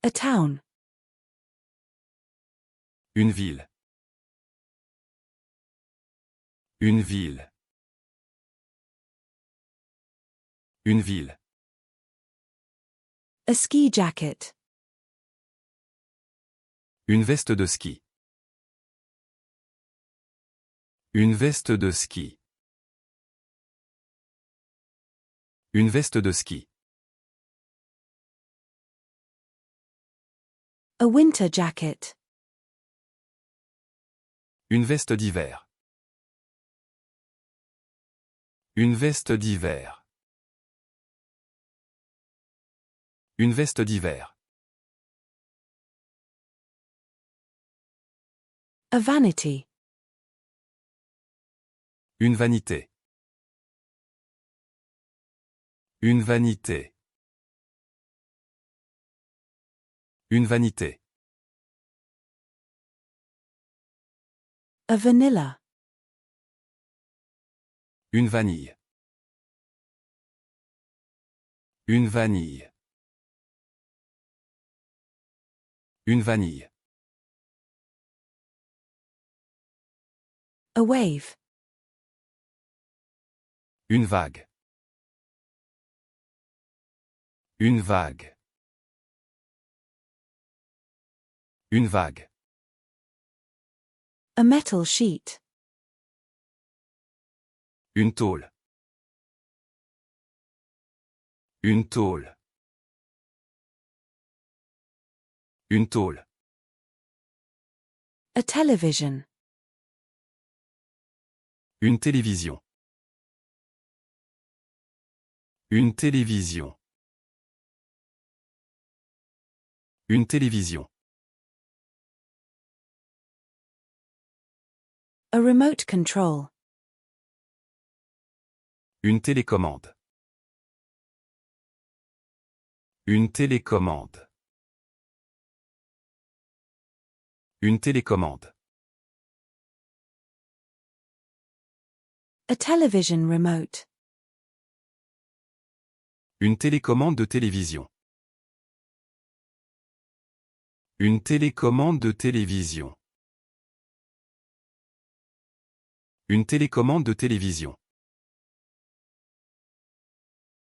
A town. Une ville. Une ville. Une ville. A ski jacket. Une veste de ski. Une veste de ski. Une veste de ski. A winter jacket. Une veste d'hiver. Une veste d'hiver. Une veste d'hiver. A vanity. Une vanité. Une vanité. Une vanité. A vanilla. Une vanille. Une vanille. Une vanille. A wave. Une vague. Une vague. Une vague. A metal sheet. Une tôle. Une tôle. Une tôle. A television. Une télévision. Une télévision. Une télévision. A remote control. Une télécommande. Une télécommande. Une télécommande. A television remote. Une télécommande de télévision. Une télécommande de télévision. Une télécommande de télévision.